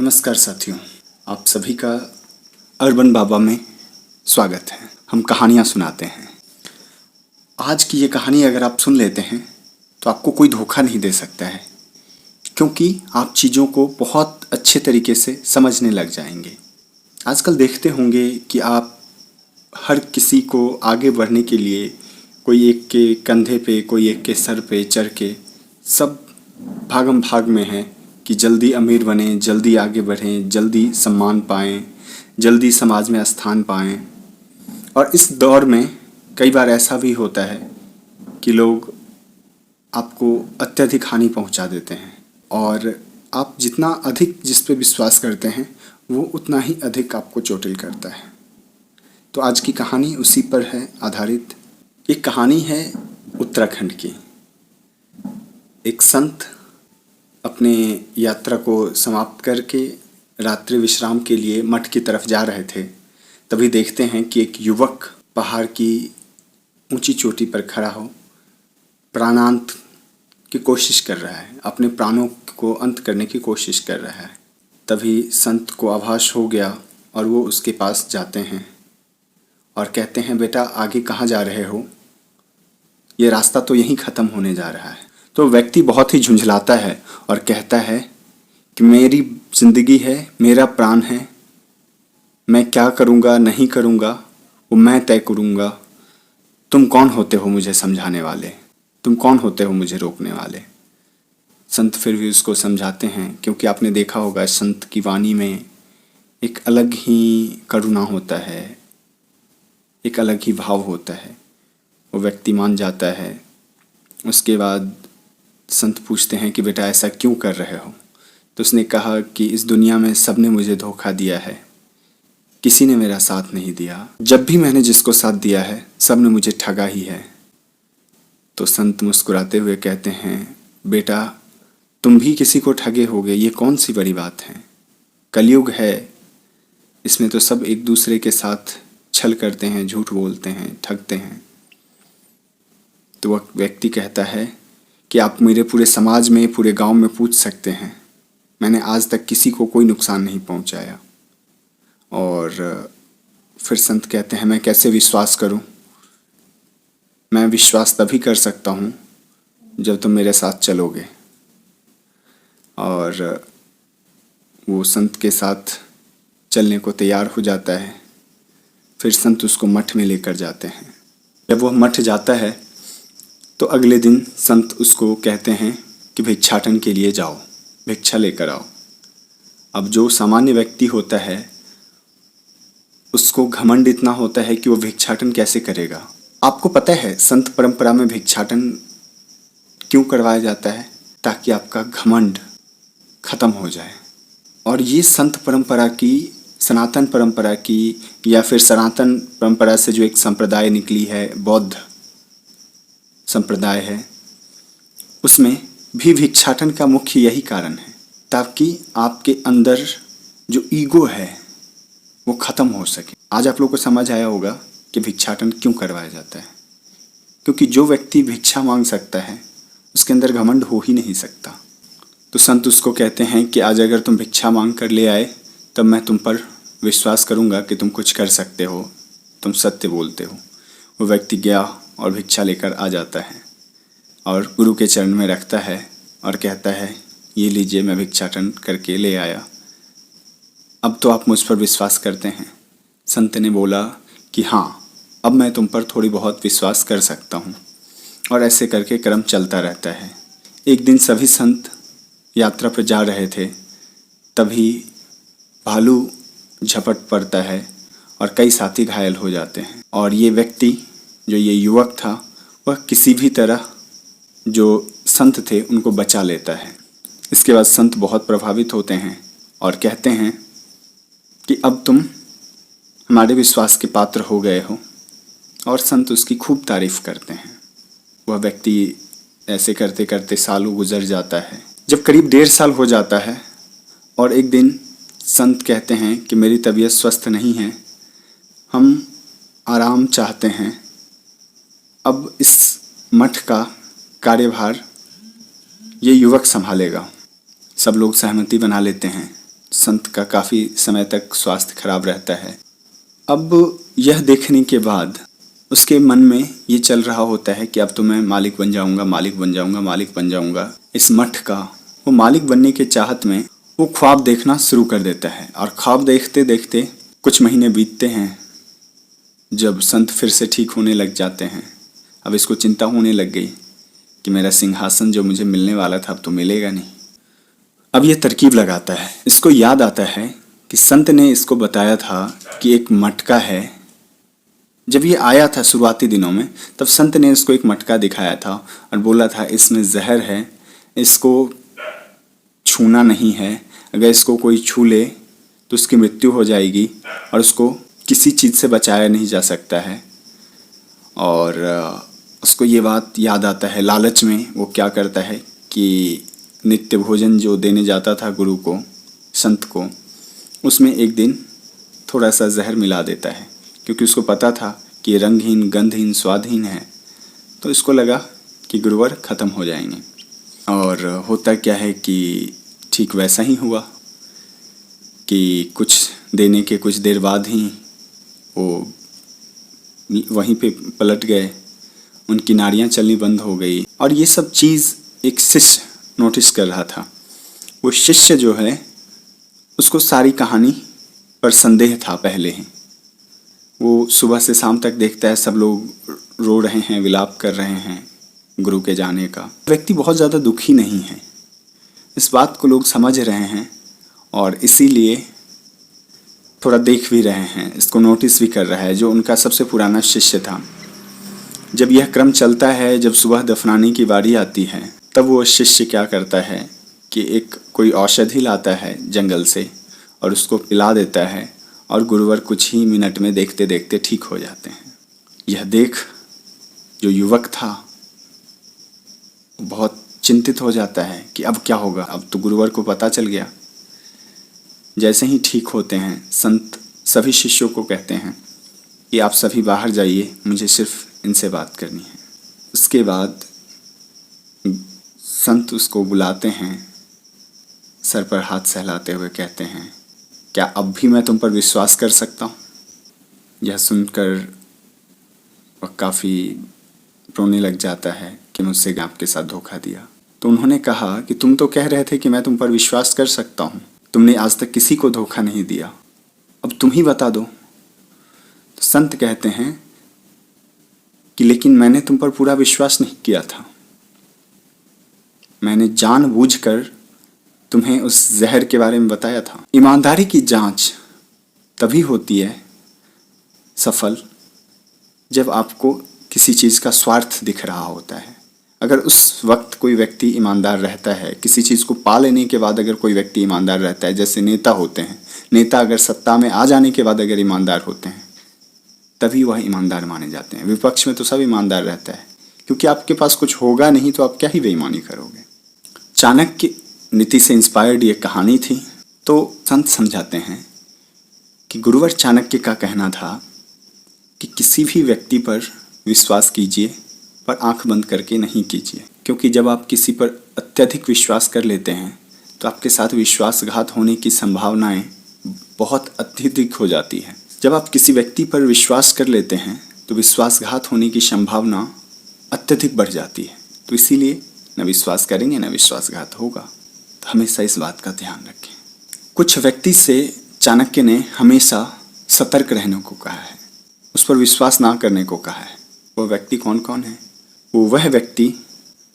नमस्कार साथियों, आप सभी का अर्बन बाबा में स्वागत है। हम कहानियाँ सुनाते हैं। आज की ये कहानी अगर आप सुन लेते हैं तो आपको कोई धोखा नहीं दे सकता है, क्योंकि आप चीज़ों को बहुत अच्छे तरीके से समझने लग जाएंगे। आजकल देखते होंगे कि आप हर किसी को आगे बढ़ने के लिए कोई एक के कंधे पे, कोई एक के सर पे चढ़ के सब भागम भाग में हैं कि जल्दी अमीर बनें, जल्दी आगे बढ़ें, जल्दी सम्मान पाएं, जल्दी समाज में स्थान पाएं। और इस दौर में कई बार ऐसा भी होता है कि लोग आपको अत्यधिक हानि पहुंचा देते हैं और आप जितना अधिक जिस पे विश्वास करते हैं वो उतना ही अधिक आपको चोटिल करता है। तो आज की कहानी उसी पर है आधारित। एक कहानी है उत्तराखंड की। एक संत अपने यात्रा को समाप्त करके रात्रि विश्राम के लिए मठ की तरफ जा रहे थे। तभी देखते हैं कि एक युवक पहाड़ की ऊंची चोटी पर खड़ा हो प्राणांत की कोशिश कर रहा है, अपने प्राणों को अंत करने की कोशिश कर रहा है। तभी संत को आभास हो गया और वो उसके पास जाते हैं और कहते हैं, बेटा आगे कहाँ जा रहे हो? ये रास्ता तो यहीं ख़त्म होने जा रहा है। तो व्यक्ति बहुत ही झुंझलाता है और कहता है कि मेरी ज़िंदगी है, मेरा प्राण है, मैं क्या करूँगा नहीं करूँगा वो मैं तय करूँगा। तुम कौन होते हो मुझे समझाने वाले? तुम कौन होते हो मुझे रोकने वाले? संत फिर भी उसको समझाते हैं, क्योंकि आपने देखा होगा संत की वाणी में एक अलग ही करुणा होता है, एक अलग ही भाव होता है। वो व्यक्ति मान जाता है। उसके बाद संत पूछते हैं कि बेटा ऐसा क्यों कर रहे हो? तो उसने कहा कि इस दुनिया में सब ने मुझे धोखा दिया है, किसी ने मेरा साथ नहीं दिया। जब भी मैंने जिसको साथ दिया है सब ने मुझे ठगा ही है। तो संत मुस्कुराते हुए कहते हैं, बेटा तुम भी किसी को ठगे होगे, ये कौन सी बड़ी बात है? कलयुग है, इसमें तो सब एक दूसरे के साथ छल करते हैं, झूठ बोलते हैं, ठगते हैं। तो वह व्यक्ति कहता है कि आप मेरे पूरे समाज में, पूरे गांव में पूछ सकते हैं, मैंने आज तक किसी को कोई नुकसान नहीं पहुंचाया। और फिर संत कहते हैं, मैं कैसे विश्वास करूं? मैं विश्वास तभी कर सकता हूं जब तुम मेरे साथ चलोगे। और वो संत के साथ चलने को तैयार हो जाता है। फिर संत उसको मठ में लेकर जाते हैं। जब वह मठ जाता है तो अगले दिन संत उसको कहते हैं कि भिक्षाटन के लिए जाओ, भिक्षा लेकर आओ। अब जो सामान्य व्यक्ति होता है उसको घमंड इतना होता है कि वो भिक्षाटन कैसे करेगा। आपको पता है संत परंपरा में भिक्षाटन क्यों करवाया जाता है? ताकि आपका घमंड खत्म हो जाए। और ये संत परंपरा की, सनातन परंपरा की, या फिर सनातन परंपरा से जो एक संप्रदाय निकली है, बौद्ध संप्रदाय है, उसमें भी भिक्षाटन का मुख्य यही कारण है, ताकि आपके अंदर जो ईगो है वो ख़त्म हो सके। आज आप लोगों को समझ आया होगा कि भिक्षाटन क्यों करवाया जाता है। क्योंकि जो व्यक्ति भिक्षा मांग सकता है उसके अंदर घमंड हो ही नहीं सकता। तो संत उसको कहते हैं कि आज अगर तुम भिक्षा मांग कर ले आए तब मैं तुम पर विश्वास करूंगा कि तुम कुछ कर सकते हो, तुम सत्य बोलते हो। वो व्यक्ति गया और भिक्षा लेकर आ जाता है और गुरु के चरण में रखता है और कहता है, ये लीजिए मैं भिक्षाटन करके ले आया, अब तो आप मुझ पर विश्वास करते हैं। संत ने बोला कि हाँ, अब मैं तुम पर थोड़ी बहुत विश्वास कर सकता हूँ। और ऐसे करके क्रम चलता रहता है। एक दिन सभी संत यात्रा पर जा रहे थे, तभी भालू झपट पड़ता है और कई साथी घायल हो जाते हैं। और ये व्यक्ति, जो ये युवक था, वह किसी भी तरह जो संत थे उनको बचा लेता है। इसके बाद संत बहुत प्रभावित होते हैं और कहते हैं कि अब तुम हमारे विश्वास के पात्र हो गए हो। और संत उसकी खूब तारीफ करते हैं। वह व्यक्ति ऐसे करते करते सालों गुजर जाता है। जब करीब 1.5 साल हो जाता है और एक दिन संत कहते हैं कि मेरी तबीयत स्वस्थ नहीं है, हम आराम चाहते हैं, अब इस मठ का कार्यभार ये युवक संभालेगा। सब लोग सहमति बना लेते हैं। संत का काफ़ी समय तक स्वास्थ्य खराब रहता है। अब यह देखने के बाद उसके मन में ये चल रहा होता है कि अब तो मैं मालिक बन जाऊंगा, मालिक बन जाऊंगा, मालिक बन जाऊंगा इस मठ का। वो मालिक बनने के चाहत में वो ख्वाब देखना शुरू कर देता है और ख्वाब देखते देखते कुछ महीने बीतते हैं। जब संत फिर से ठीक होने लग जाते हैं, अब इसको चिंता होने लग गई कि मेरा सिंहासन जो मुझे मिलने वाला था अब तो मिलेगा नहीं। अब ये तरकीब लगाता है, इसको याद आता है कि संत ने इसको बताया था कि एक मटका है। जब ये आया था शुरुआती दिनों में, तब संत ने इसको एक मटका दिखाया था और बोला था इसमें जहर है, इसको छूना नहीं है, अगर इसको कोई छू ले तो उसकी मृत्यु हो जाएगी और उसको किसी चीज़ से बचाया नहीं जा सकता है। और उसको ये बात याद आता है, लालच में वो क्या करता है कि नित्य भोजन जो देने जाता था गुरु को, संत को, उसमें एक दिन थोड़ा सा जहर मिला देता है, क्योंकि उसको पता था कि ये रंगहीन, गंधहीन, स्वादहीन है। तो इसको लगा कि गुरुवर ख़त्म हो जाएंगे। और होता क्या है कि ठीक वैसा ही हुआ कि कुछ देने के कुछ देर बाद ही वो वहीं पे पलट गए, उनकी नाड़ियाँ चलनी बंद हो गई। और ये सब चीज़ एक शिष्य नोटिस कर रहा था। वो शिष्य जो है उसको सारी कहानी पर संदेह था पहले ही। वो सुबह से शाम तक देखता है सब लोग रो रहे हैं, विलाप कर रहे हैं गुरु के जाने का। व्यक्ति बहुत ज़्यादा दुखी नहीं है, इस बात को लोग समझ रहे हैं और इसीलिए थोड़ा देख भी रहे हैं, इसको नोटिस भी कर रहा है। जो उनका सबसे पुराना शिष्य था, जब यह क्रम चलता है, जब सुबह दफनाने की बारी आती है, तब वो शिष्य क्या करता है कि एक कोई औषधि लाता है जंगल से और उसको पिला देता है और गुरुवर कुछ ही मिनट में देखते देखते ठीक हो जाते हैं। यह देख जो युवक था बहुत चिंतित हो जाता है कि अब क्या होगा। अब तो गुरुवर को पता चल गया। जैसे ही ठीक होते हैं, संत सभी शिष्यों को कहते हैं कि आप सभी बाहर जाइए, मुझे सिर्फ इनसे बात करनी है। उसके बाद संत उसको बुलाते हैं, सर पर हाथ सहलाते हुए कहते हैं, क्या अब भी मैं तुम पर विश्वास कर सकता हूँ? यह सुनकर वह काफ़ी रोने लग जाता है कि मुझसे आपके साथ धोखा दिया। तो उन्होंने कहा कि तुम तो कह रहे थे कि मैं तुम पर विश्वास कर सकता हूँ, तुमने आज तक किसी को धोखा नहीं दिया, अब तुम ही बता दो। तो संत कहते हैं कि लेकिन मैंने तुम पर पूरा विश्वास नहीं किया था, मैंने जानबूझकर तुम्हें उस जहर के बारे में बताया था। ईमानदारी की जांच तभी होती है सफल जब आपको किसी चीज़ का स्वार्थ दिख रहा होता है। अगर उस वक्त कोई व्यक्ति ईमानदार रहता है, किसी चीज़ को पा लेने के बाद अगर कोई व्यक्ति ईमानदार रहता है, जैसे नेता होते हैं, नेता अगर सत्ता में आ जाने के बाद अगर ईमानदार होते हैं तभी वह ईमानदार माने जाते हैं। विपक्ष में तो सब ईमानदार रहता है, क्योंकि आपके पास कुछ होगा नहीं तो आप क्या ही बेईमानी करोगे। चाणक्य नीति से इंस्पायर्ड ये कहानी थी। तो संत समझाते हैं कि गुरुवर चाणक्य का कहना था कि किसी भी व्यक्ति पर विश्वास कीजिए पर आंख बंद करके नहीं कीजिए, क्योंकि जब आप किसी पर अत्यधिक विश्वास कर लेते हैं तो आपके साथ विश्वासघात होने की संभावनाएं बहुत अत्यधिक हो जाती है। जब आप किसी व्यक्ति पर विश्वास कर लेते हैं तो विश्वासघात होने की संभावना अत्यधिक बढ़ जाती है। तो इसीलिए न विश्वास करेंगे न विश्वासघात होगा। तो हमेशा इस बात का ध्यान रखें। कुछ व्यक्ति से चाणक्य ने हमेशा सतर्क रहने को कहा है, उस पर विश्वास ना करने को कहा है। वो व्यक्ति कौन कौन है? वो वह व्यक्ति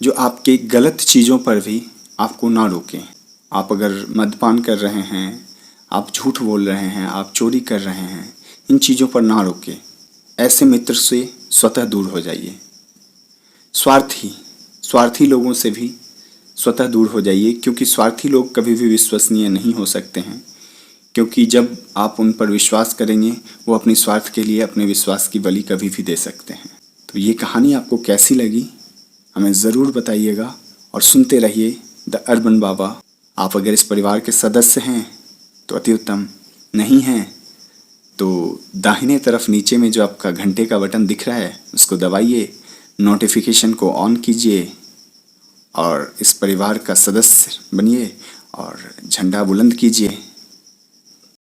जो आपके गलत चीज़ों पर भी आपको ना रोकें। आप अगर मद्यपान कर रहे हैं, आप झूठ बोल रहे हैं, आप चोरी कर रहे हैं, इन चीज़ों पर ना रोकें। ऐसे मित्र से स्वतः दूर हो जाइए। स्वार्थी लोगों से भी स्वतः दूर हो जाइए, क्योंकि स्वार्थी लोग कभी भी विश्वसनीय नहीं हो सकते हैं। क्योंकि जब आप उन पर विश्वास करेंगे वो अपने स्वार्थ के लिए अपने विश्वास की बलि कभी भी दे सकते हैं। तो ये कहानी आपको कैसी लगी हमें ज़रूर बताइएगा और सुनते रहिए द अर्बन बाबा। आप अगर इस परिवार के सदस्य हैं तो अति उत्तम, नहीं हैं तो दाहिने तरफ नीचे में जो आपका घंटे का बटन दिख रहा है उसको दबाइए, नोटिफिकेशन को ऑन कीजिए और इस परिवार का सदस्य बनिए और झंडा बुलंद कीजिए।